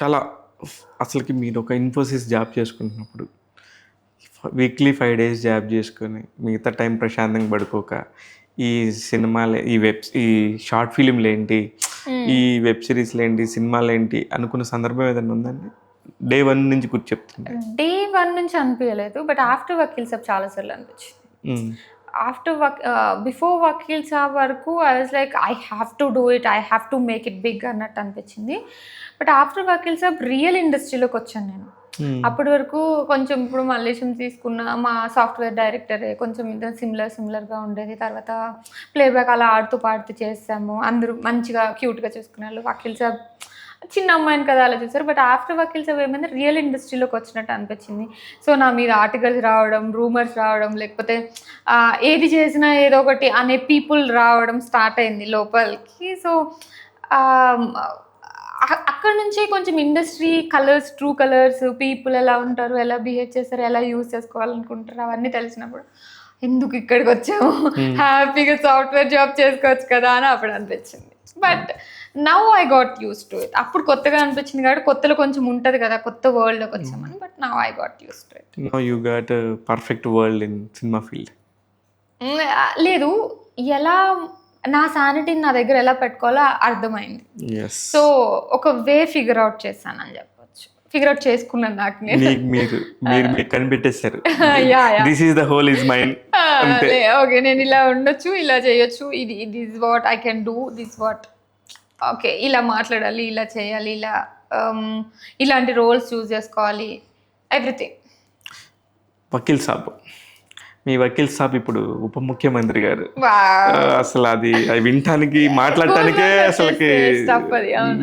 చాలా అసలుకి మీరు ఒక ఇన్ఫోసిస్ జాబ్ చేసుకుంటున్నప్పుడు వీక్లీ 5 డేస్ జాబ్ చేసుకొని మిగతా టైం ప్రశాంతంగా పడుకోక ఈ సినిమాలు ఈ షార్ట్ ఫిలింలు ఏంటి, ఈ వెబ్ సిరీస్లు ఏంటి, సినిమాలు ఏంటి అనుకున్న సందర్భం ఏదైనా ఉందండి? డే 1 నుంచి చెప్తుంటే. డే 1 నుంచి అనిపించలేదు. బట్ ఆఫ్టర్ వకీల్ సాబ్ చాలా సార్లు అనిపించింది. ఆఫ్టర్ బిఫోర్ వకీల్ సాబ్ వరకు I was like I have to do it, I have to make it big అన్నట్టు అనిపించింది. But after Vakeel Saab real ఇండస్ట్రీలోకి వచ్చాను నేను. అప్పటి వరకు కొంచెం ఇప్పుడు మల్లేశం తీసుకున్న మా సాఫ్ట్వేర్ డైరెక్టరే కొంచెం సిమిలర్గా ఉండేది. తర్వాత ప్లేబ్యాక్ అలా ఆడుతూ పాడుతూ చేస్తాము, అందరూ మంచిగా క్యూట్గా చూసుకున్నారు. వకీల్ సాబ్ చిన్న అమ్మాయిని కదా అలా చూసారు. బట్ ఆఫ్టర్ వకీల్ సాబ్ ఏమైంది, రియల్ ఇండస్ట్రీలోకి వచ్చినట్టు అనిపించింది. సో నా మీద ఆర్టికల్స్ రావడం, రూమర్స్ రావడం, లేకపోతే ఏది చేసినా ఏదో ఒకటి అనే పీపుల్ రావడం స్టార్ట్ అయింది లోపలికి. సో అక్కడ నుంచే కొంచెం industry colours, true colours, people ఎలా ఉంటారు, ఎలా బిహేవ్ చేస్తారు, ఎలా యూజ్ చేసుకోవాలనుకుంటారు అవన్నీ తెలిసినప్పుడు ఎందుకు ఇక్కడికి వచ్చాము, హ్యాపీగా సాఫ్ట్వేర్ జాబ్ చేసుకోవచ్చు కదా అని అప్పుడు అనిపించింది. But now I got use to it. అప్పుడు కొత్తగా అనిపించింది కాబట్టి కొత్తలో కొంచెం ఉంటుంది కదా, కొత్త వరల్డ్లోకి వచ్చామని. But now I got use to it. Now you got perfect world in cinema field. లేదు, ఎలా నా శానిటీని నా దగ్గర ఎలా పెట్టుకోవాలో అర్థమైంది. సో ఒక వే ఫిగర్ అవుట్ చేశానని చెప్పొచ్చు. ఫిగర్ అవుట్ చేసుకున్నాను నాకు మీరు కనిపెట్టేశారు. This is the whole is mine. Okay, నేను ఇలా ఉండొచ్చు, ఇలా చేయొచ్చు, ఇది is what I can do, this what okay, ఇలా మాట్లాడాలి, ఇలా చేయాలి, ఇలా ఇలాంటి రోల్స్ చూస్ చేసుకోవాలి, ఎవ్రీథింగ్. వకీల్ సాబ్, మీ వకీల్ సాబ్ ఇప్పుడు ఉప ముఖ్యమంత్రి గారు. అసలు అది వినటానికి మాట్లాడటానికే అసలుకి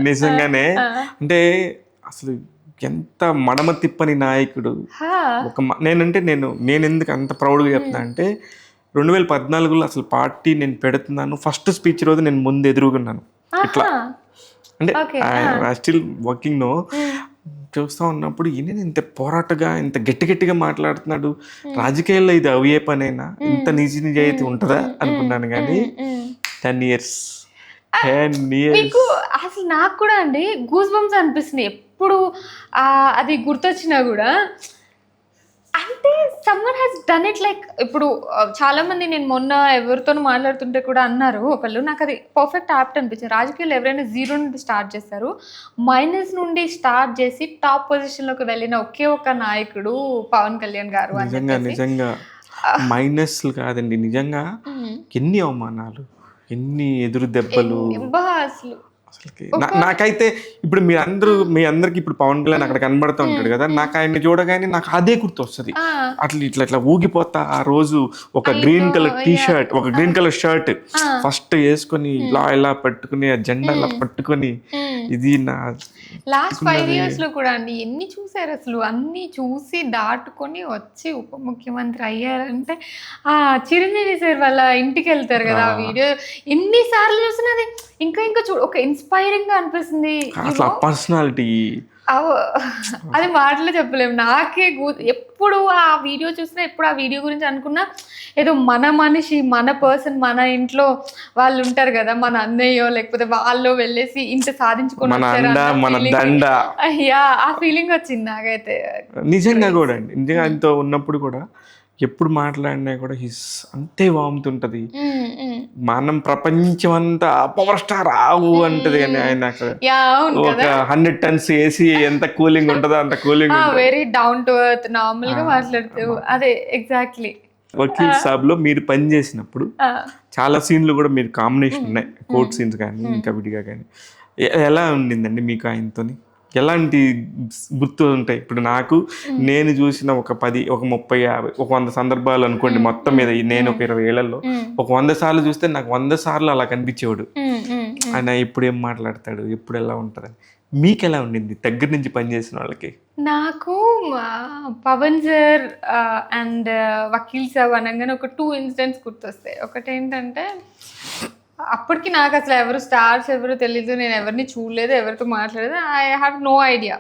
నిజంగానే అంటే అసలు ఎంత మడమ తిప్పని నాయకుడు. నేను ఎందుకు అంత ప్రౌడ్గా చెప్తున్నా అంటే 2014లో అసలు పార్టీ నేను పెడుతున్నాను ఫస్ట్ స్పీచ్ రోజు నేను ముందు ఎదురుగున్నాను. ఇట్లా అంటే ఐ స్టిల్ వర్కింగ్ నో చూస్తూ ఉన్నప్పుడు ఈయన ఇంత పోరాటగా ఇంత గట్టిగా మాట్లాడుతున్నాడు, రాజకీయాల్లో ఇది అవే పనైనా, ఇంత నిజాయితీ ఉంటుందా అనుకున్నాను. కానీ 10 years మీకు అసలు నాకు కూడా అండి గూస్ బంప్స్ అనిపిస్తుంది ఎప్పుడు అది గుర్తొచ్చినా కూడా. అంటే someone has done it like ఇప్పుడు చాలా మంది నేను మొన్న ఎవరితో మాట్లాడుతుంటే కూడా అన్నారు ఒకళ్ళు, నాకు అది పర్ఫెక్ట్ యాప్ట్ అనిపించింది. రాజకీయాలు ఎవరైనా 0 నుండి స్టార్ట్ చేస్తారు, మైనస్ నుండి స్టార్ట్ చేసి టాప్ పొజిషన్లోకి వెళ్ళిన ఒకే ఒక నాయకుడు పవన్ కళ్యాణ్ గారు. నిజంగా మైనస్లు కాదండి, నిజంగా ఎన్ని అవమానాలు, ఎన్ని ఎదురు దెబ్బలు అసలు. నాకైతే ఇప్పుడు మీ అందరికి ఇప్పుడు పవన్ కళ్యాణ్ అక్కడ కనబడుతూ ఉంటాడు కదా, నాకు ఆయన్ని చూడగానే నాకు అదే గుర్తు వస్తుంది. ఇట్లా ఊగిపోతా ఆ రోజు ఒక గ్రీన్ కలర్ టీ షర్ట్, ఒక గ్రీన్ కలర్ షర్ట్ ఫస్ట్ వేసుకొని ఇలా పట్టుకుని ఆ జెండా ఇలా పట్టుకొని, ఇది నా లాస్ట్ 5 years లో కూడా అండి ఎన్ని చూసారు అసలు. అన్ని చూసి దాటుకొని వచ్చి ఉప ముఖ్యమంత్రి అయ్యారంటే ఆ చిరంజీవి సార్ వాళ్ళ ఇంటికి వెళ్తారు కదా, ఆ వీడియో ఎన్నిసార్లు చూసినా అది ఇంకా ఒక ఇన్స్పైరింగ్ గా అనిపిస్తుంది. పర్సనాలిటీ అది మాటలు చెప్పలేము. నాకే ఎప్పుడు ఆ వీడియో చూసినా, ఎప్పుడు ఆ వీడియో గురించి అనుకున్నా ఏదో మన మనిషి, మన పర్సన్, మన ఇంట్లో వాళ్ళు ఉంటారు కదా, మన అన్నయ్యో లేకపోతే వాళ్ళు వెళ్ళేసి ఇంత సాధించుకొని అయ్యా ఆ ఫీలింగ్ వచ్చింది నాకైతే. నిజంగా కూడా అండి, నిజంగా ఆయనతో ఉన్నప్పుడు కూడా ఎప్పుడు మాట్లాడినా కూడా హిస్ అంతే వాముతుంటది. మనం ప్రపంచం అంతా పవర్ స్టార్ ఆవు అంటది కానీ ఆయన ఒక 100 tons ఏసీ ఎంత కూలింగ్ ఉంటుందో అంత cooling. Very down to earth, normal గా మాట్లాడుతూ అదే ఎగ్జాక్ట్లీ. వకీల్ సాబ్ లో మీరు పని చేసినప్పుడు చాలా సీన్లు కూడా మీరు కాంబినేషన్ ఉన్నాయి, కోర్ట్ సీన్స్ కానీ ఇంకా విడిగా కానీ. ఎలా ఉండిందండి మీకు ఆయనతోని? ఎలాంటి గుర్తు ఉంటాయి? ఇప్పుడు నేను చూసిన ఒక 10, ఒక 30, 50, ఒక 100 సందర్భాలు అనుకోండి మొత్తం మీద. నేను ఒక 20 ఏళ్లలో ఒక 100 సార్లు చూస్తే నాకు 100 సార్లు అలా కనిపించేవాడు. ఆయన ఎప్పుడు ఏం మాట్లాడతాడు, ఎప్పుడు ఎలా ఉంటుంది, మీకు ఎలా ఉండింది దగ్గర నుంచి పనిచేసిన వాళ్ళకి? నాకు పవన్ సార్ అండ్ వకీల్ సాబ్ అనగానే ఒక 2 ఇన్సిడెంట్స్ గుర్తొస్తాయి. ఒకటి ఏంటంటే అప్పటికి నాకు అసలు ఎవరు స్టార్స్ ఎవరు తెలీదు, నేను ఎవరిని చూడలేదు, ఎవరితో మాట్లాడలేదు, I have no idea.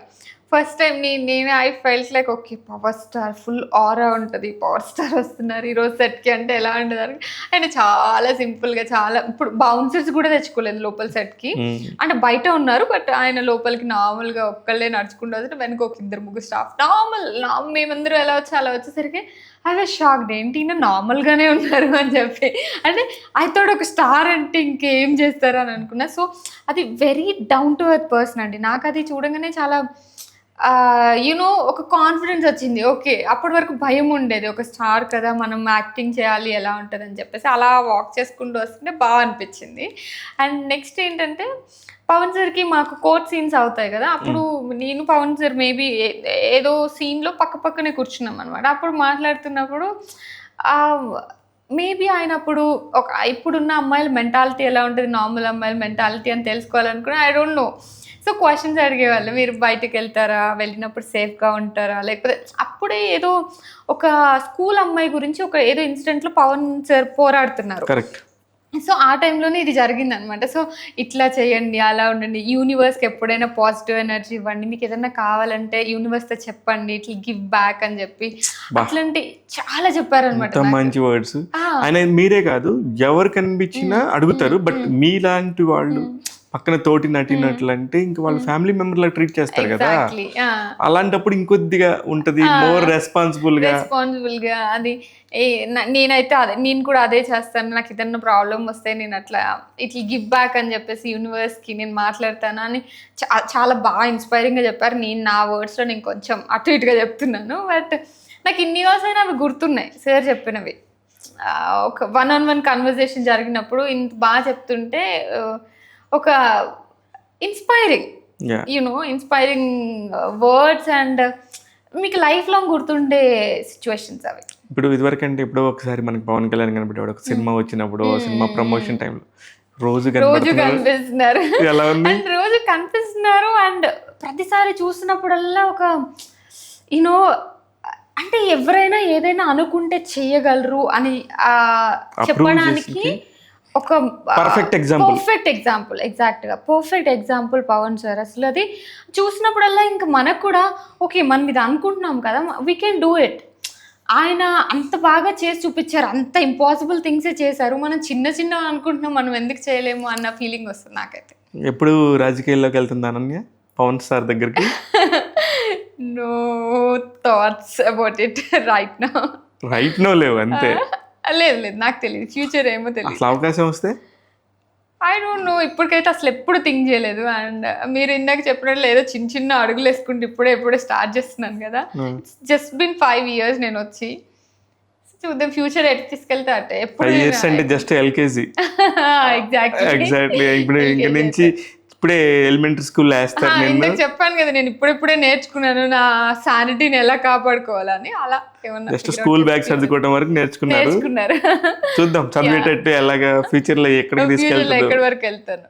First time నేను I felt like okay power star full aura ఉంటుంది, పవర్ స్టార్ వస్తున్నారు ఈరోజు సెట్కి అంటే ఎలా ఉంటుంది అని. ఆయన చాలా సింపుల్గా చాలా ఇప్పుడు బౌన్సర్స్ కూడా తెచ్చుకోలేదు లోపల సెట్కి, అంటే బయట ఉన్నారు బట్ ఆయన లోపలికి నార్మల్గా ఒక్కళ్ళే నడుచుకుంటూ వస్తే వెనక ఒక 2-3 స్టాఫ్ నార్మల్ మేమందరూ ఎలా వచ్చి అలా వచ్చేసరికి ఐ వాజ్ షాక్డ్, ఏంటి ఈయన నార్మల్గానే ఉన్నారు అని చెప్పి. అంటే తోడు ఒక స్టార్ అంటే ఇంకేం చేస్తారు అని అనుకున్నా. సో అది very down to earth person అండి. నాకు అది చూడగానే చాలా యూనో ఒక కాన్ఫిడెన్స్ వచ్చింది. ఓకే అప్పటి వరకు భయం ఉండేది, ఒక స్టార్ కదా మనం యాక్టింగ్ చేయాలి ఎలా ఉంటుంది అని చెప్పేసి అలా వాక్ చేసుకుంటూ వస్తుంటే బాగా అనిపించింది. అండ్ నెక్స్ట్ ఏంటంటే పవన్ సార్కి మాకు కోర్ట్ సీన్స్ అవుతాయి కదా, అప్పుడు నేను పవన్ సార్ మేబీ ఏదో సీన్లో పక్కనే కూర్చున్నాం అనమాట. అప్పుడు మాట్లాడుతున్నప్పుడు మేబీ ఆయన అప్పుడు ఇప్పుడున్న అమ్మాయిల మెంటాలిటీ ఎలా ఉంటుంది, నార్మల్ అమ్మాయిల మెంటాలిటీ అని తెలుసుకోవాలనుకున్నా. I don't know. So questions అడిగేవాళ్ళు, మీరు బయటకు వెళ్తారా, వెళ్ళినప్పుడు సేఫ్గా ఉంటారా, లేకపోతే అప్పుడే ఏదో ఒక స్కూల్ అమ్మాయి గురించి ఒక ఏదో ఇన్సిడెంట్లో పవన్ సార్ పోరాడుతున్నారు. కరెక్ట్. సో ఆ టైంలోనే ఇది జరిగింది అనమాట. సో ఇట్లా చేయండి, అలా ఉండండి, యూనివర్స్కి ఎప్పుడైనా పాజిటివ్ ఎనర్జీ ఇవ్వండి, మీకు ఏదైనా కావాలంటే యూనివర్స్తో చెప్పండి, ఇట్లా గివ్ బ్యాక్ అని చెప్పి అట్లాంటి చాలా చెప్పారనమాట. మంచి వర్డ్స్. ఆయన మీరే కాదు ఎవరు కనిపించినా అడుగుతారు, బట్ మీలాంటి వాళ్ళు పక్కన తోటి నటినట్లు అంటే ఇంకా వాళ్ళ ఫ్యామిలీ మెంబర్ లా ట్రీట్ చేస్తారు కదా, అలాంటప్పుడు ఇంకొద్దిగా ఉంటది, మోర్ రెస్పాన్సిబుల్ గా. అది నేనైతే నేను కూడా అదే చేస్తాను. నాకు ఏదైనా ప్రాబ్లం వస్తే నేను అట్లా ఇట్లా గివ్ బ్యాక్ అని చెప్పేసి యూనివర్స్కి నేను మాట్లాడతాను అని చాలా బాగా ఇన్స్పైరింగ్గా చెప్పారు. నేను నా వర్డ్స్లో నేను కొంచెం అటు ఇటుగా చెప్తున్నాను, బట్ నాకు ఇన్ని ఇయర్స్ అయినా అవి గుర్తున్నాయి సార్ చెప్పినవి. ఒక 1-on-1 కన్వర్జేషన్ జరిగినప్పుడు ఇంత బాగా చెప్తుంటే ఒక ఇన్స్పైరింగ్ ఇన్స్పైరింగ్ వర్డ్స్ అండ్ మీకు లైఫ్ లాంగ్ గుర్తుండే సిచ్యువేషన్స్ అవి. ఇప్పుడు ఇదివరకు అంటే ఎప్పుడో ఒకసారి మనకి పవన్ కళ్యాణ్ కనిపెట్టాడు, ఒక సినిమా వచ్చినప్పుడు సినిమా ప్రమోషన్ టైంలో రోజు కనిపిస్తున్నారు అండ్ రోజు కనిపిస్తున్నారు అండ్ ప్రతిసారి చూసినప్పుడల్లా ఒక యూనో అంటే ఎవరైనా ఏదైనా అనుకుంటే చెయ్యగలరు అని చెప్పడానికి ఒక పర్ఫెక్ట్ ఎగ్జాంపుల్ ఎగ్జాక్ట్గా పర్ఫెక్ట్ ఎగ్జాంపుల్ పవన్ సార్. అసలు అది చూసినప్పుడల్లా ఇంకా మనకు కూడా ఓకే మనం ఇది అనుకుంటున్నాం కదా, వీ కెన్ డూ ఇట్. ఆయన అంత బాగా చేసి చూపించారు, అంత ఇంపాసిబుల్ థింగ్సే చేశారు. మనం చిన్న అనుకుంటున్నాం, మనం ఎందుకు చేయలేము అన్న ఫీలింగ్ వస్తుంది నాకైతే. ఎప్పుడు రాజకీయాల్లోకి వెళ్తుంది అనన్య పవన్ సార్ దగ్గరికి? No thoughts about it right now లేవు అంతే. లేదు నాకు తెలియదు, ఫ్యూచర్ ఏమో తెలియదు. అసలు అవకాశం వస్తే ఐ డోంట్ నో, ఇప్పటికైతే అసలు ఎప్పుడు థింక్ చేయలేదు. అండ్ మీరు ఇందాక చెప్పినట్లు ఏదో చిన్న అడుగులు వేసుకుంటే ఇప్పుడే స్టార్ట్ చేస్తున్నాను కదా. జస్ట్ బిన్ 5 years నేను వచ్చి చూద్దాం ఫ్యూచర్ ఎటు తీసుకెళ్తే అంటే. 5 years అంటే జస్ట్ ఎల్కేజీ. ఎగ్జాక్ట్లీ. ఇప్పుడు ఇంక నుంచి ఇప్పుడే ఎలిమెంటరీ స్కూల్ వేస్తారు. నేను చెప్పాను కదా నేను ఇప్పుడే నేర్చుకున్నాను నా శానిటీని ఎలా కాపాడుకోవాలని. అలా ఏమన్నా జస్ట్ స్కూల్ బ్యాగ్ సర్దుకోవడం వరకు నేర్చుకున్నారు. చూద్దాం చదివేటట్టు ఎలాగా ఫ్యూచర్ లో ఎక్కడికి తీసుకెళ్తారు, ఎక్కడి వరకు వెళ్తాను.